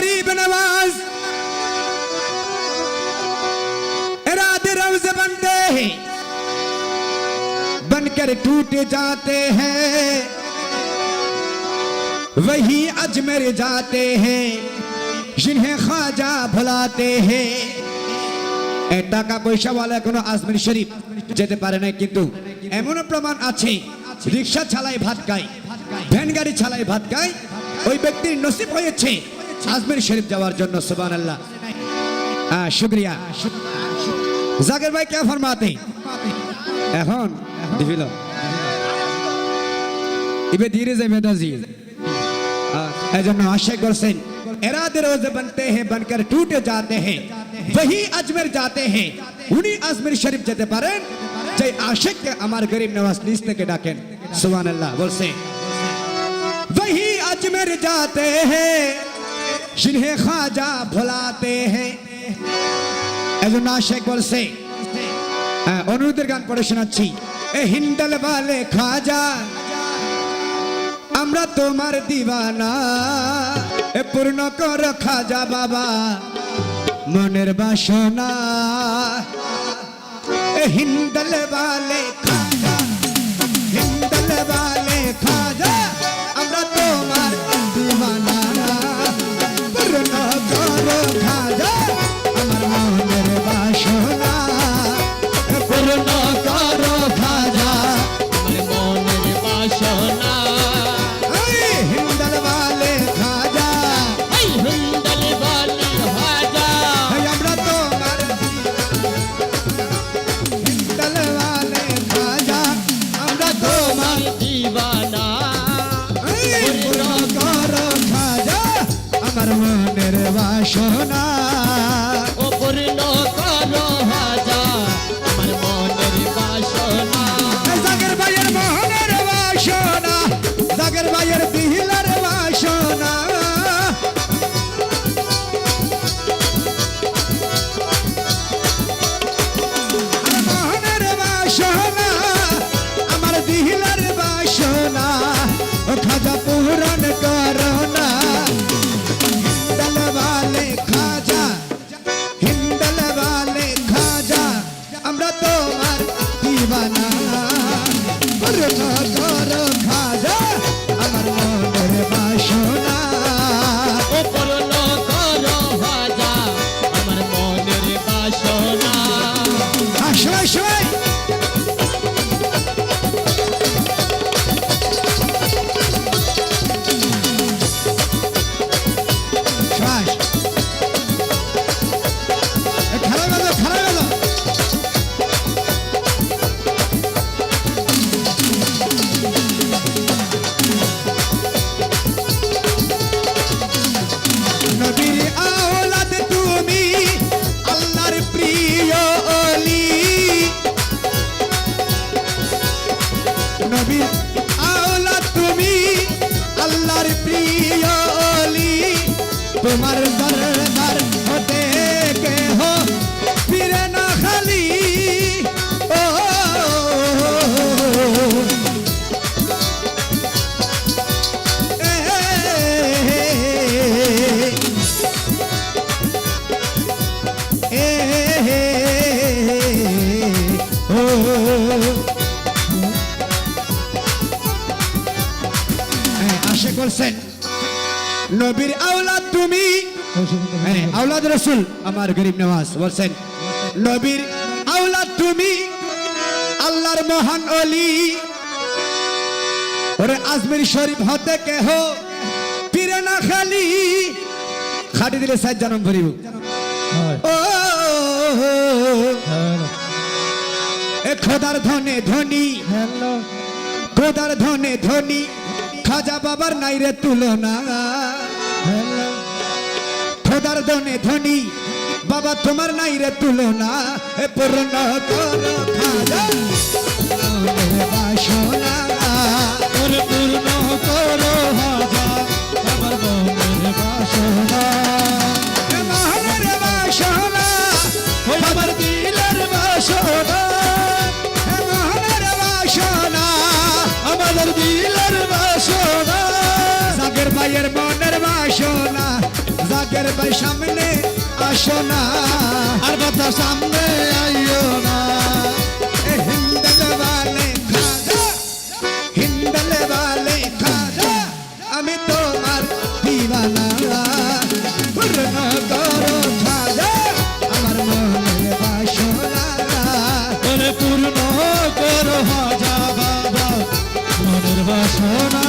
गरीब नवाज इरादे रोज़ बनते हैं बनकर टूट जाते हैं वही अजमेर जाते हैं जिन्हें ख्वाजा भुलाते हैं টাকা পয়সা वाला কোনো আজমির শরীফ যেতে পারে না কিন্তু এমন প্রমাণ আছে রিকশা চালায় ভাত খায় ভ্যান গাড়ি চালায় ভাত খায় ওই ব্যক্তির নসিব হয়েছে আজমির শরীফ যাওয়ার জন্য সুবহানাল্লাহ শুকরিয়া জাকির ভাই क्या फरमाते এখন দিবিল ইবে ধীরে যাবে দাজি এজন্য আশা করছেন इरादे रोज बनते हैं बनकर टूट जाते हैं वही अजमेर जाते हैं उन्हीं अजमेर शरीफ যেতে পারেন যে আশিক আমার গরিব নওয়াজ নিজ থেকে ডাকেন সুবহানাল্লাহ বলছে वही अजमेर जाते हैं जिन्हें ख्वाजा भुलाते हैं এজন্য আশিক বলছে অনুরোধের গান পড়ে শোনাচ্ছি এ হিন্দাল वाले ख्वाजा আমরা তোমার দিওয়ানা এ পূর্ণ কর খাজা বাবা মনের বাসনা এ হিন্দাল वाले খাজা হিন্দাল वाले খাজা আমরা তোমার দিওয়ানা পূর্ণ কর খাজা আমার মনের বাসনা পূর্ণ কর খাজা আমার মনের বাসনা মনের বাসনা ও পূর্ণ করো হাজা আমার মনের বাসনা জাগের ভাইয়ের মনের বাসনা জাগের ভাইয়ের দিলের বাসনা মনের বাসনা আমার দিলের বাসনা ও খাজা পূরণ করো না আমরা তোমার দিওয়ানা পূর্ণ করো খাজা আমার মনের বাসনা ও পূর্ণ করো খাজা আমার মনের বাসনা আশাই সবাই তোমার দরবার হতে কে হো ফিরে না খালি ও আশা করছেন নবীর আওলাদ তুমি আওলাদ রাসূল আমার গরিব নওয়াজ বলছেন নবীর আওলাদ তুমি আল্লাহর মহান ওলি ওরে আজমির শরীফ হতে কেহ ফিরে না খালি খাটি দিলে সাত জনম ভরিব ও এ খোদার ধনে ধনী খোদার ধনে ধনী খাজা বাবার নাই রে তুলনা খোদার ধনে ধনী বাবা তোমার নাই রে তুলনা এ পূর্ণ করো খাজা মনের বাসনা পূর্ণ করো হাজা আমার মনের বাসনা মনের বাসনা আমার দিলের বাসনা মনের বাসনা আমাদের দিলের বাসনা জাগের ভাইয়ের মনের বাসনা আশেকের ভাই সামনে আসো না, আর বাতা সামনে আইও না। হিন্দল वाले খাজা, হিন্দল वाले খাজা, আমি তোমার দিওয়ানা, পূর্ণ করো খাজা আমার মনের বাসনা। ওরে পূর্ণ করো খাজা বাবা মনের বাসনা।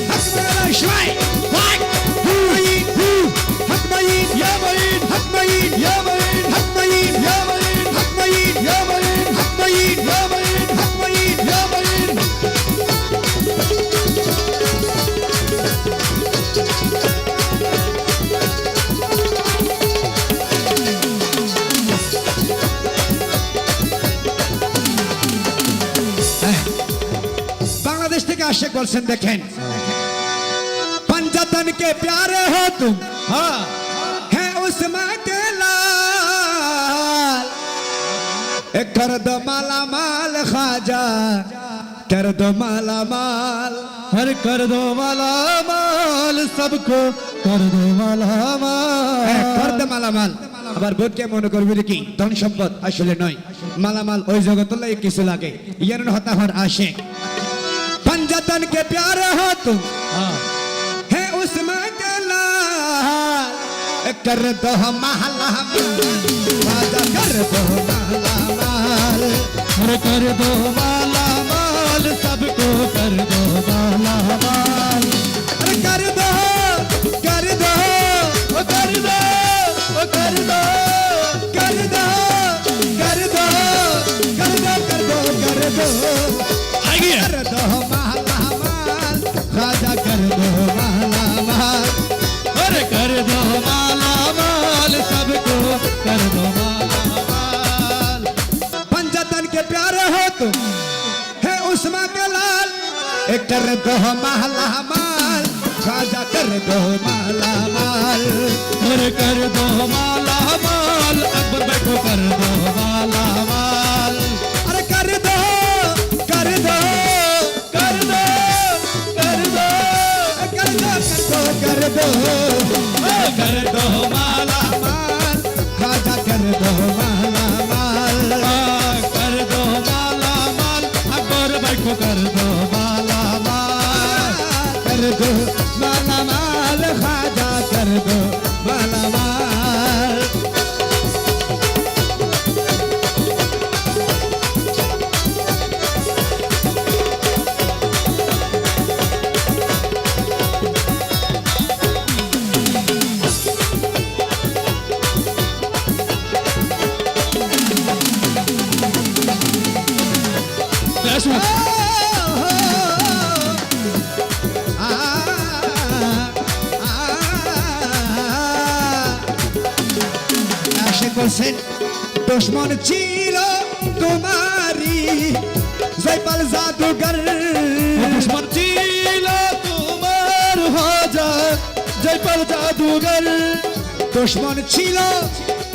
হাকমাইন শোয় ওয়াক হুই হু, হাকমাইন ইয়া মাইন, হাকমাইন ইয়া মাইন, হাকমাইন ইয়া মাইন, হাকমাইন ইয়া মাইন, হাকমাইন ইয়া মাইন, হাকমাইন ইয়া মাইন। बांग्लादेश থেকে আশেক বলছেন দেখেন, पंजातन के प्यारे हो तुम, হ্যাঁ है उस्मा के लाल, एक कर दो माला माल खाजा, कर दो माला माल। हर कर दो माला माल सबको कर दो माला कर माल। दो माला माल। আবার বোধকে মনে করবি কি ধন সম্পদ আসলে নয়, মালামাল ওই জগতলাই কিছু লাগে। ইয়ার হতাহর আশেক, पंजातन के प्यारे हो तुम, হ্যাঁ है उसमें के लाल, कर दो महला राजा, कर दो महला माल। हर कर दो माला माल सबको कर दो माला माल। अरे कर दो, कर दो, ओ कर दो ओ कर दो कर दो, कर दो, कर दो, कर दो, कर दो, आइए कर दो महला माल राजा, कर दो महला माल। अरे कर दो माला माल सबको कर दो माला माल। पंजातन के प्यारे हो तुम, है उस्मा के लाल, एक कर दो महला माल राजा, कर दो महला माल। अरे कर दो माला माल अकबर भाई को कर दो माला माल। अरे कर दो, कर दो, कर दो कर दो कर दो, कर दो, कर दो माला माल राजा, कर दो महला माल। कर दो माला माल अकबर भाई को कर दो माला माल। कर दो माला माल खाजा, कर दो माला माल। বলছেন দুশ্মন ছিল তোমারি জয়পাল জাদুঘর, दुश्मन चिलो तुम्हार खाजा जयपाल जादूगर। দুশ্মন ছিল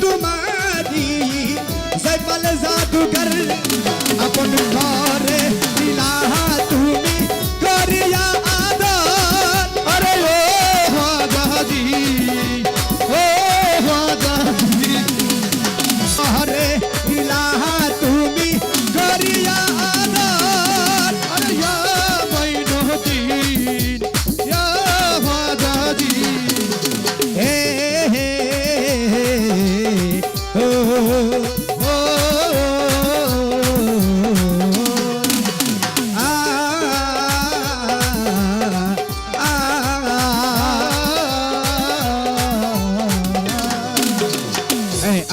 তোমারি জয়পাল জাদুঘর, আপন ঘরে দিলাহা তুমি করিয়া আদর। अरे ओ खाजा जी ओ खाजा जी ঘরে দিলাহা তুমি করিয়া আদর। अरे या मोइनुद्दीन या खाजा जी। হে হে ও ओ আ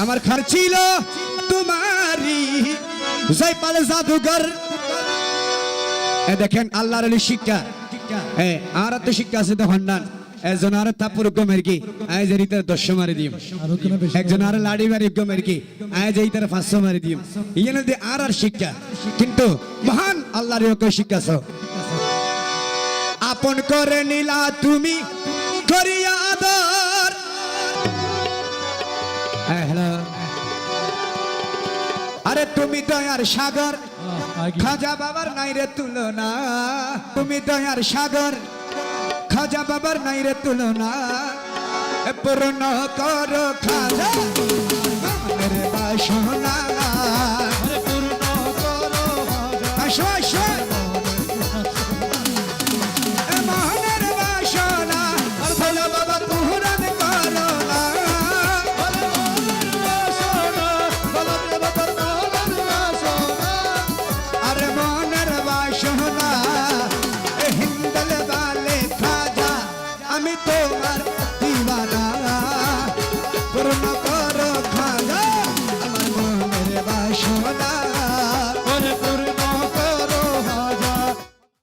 আমার ঘর ছিল তোমারি জয়পাল জাদুঘর। দেখেন আল্লাহর আলী শিক্ষা, আর তো শিক্ষা আছে তো হন্ডান একজন আর তাপুর গমের কি আজ এই তার 10 মারি দিম, একজন আর লাড়ি মারি গমের কি আজ এই তার 500 মারি দিম। ইয়েনে দে আর শিক্ষা, কিন্তু মহান আল্লাহর ওকে শিক্ষা আছে। আপন করে নিলা তুমি করিয়া আদর। হ্যালো, আরে তুমি দয়ার সাগর, খাজা বাবার নাই রে তুলনা। তুমি দয়ার সাগর, খাজা বাবার নাই রে তুলনা। পূর্ণ করো খাজা মনের বাসনা আরে পূর্ণ করো আসো আসো মনের বাসনা বলো বাবা পূরণ করো না আরে মনের বাসনা হিন্দল বালে খাজা আমি তোমার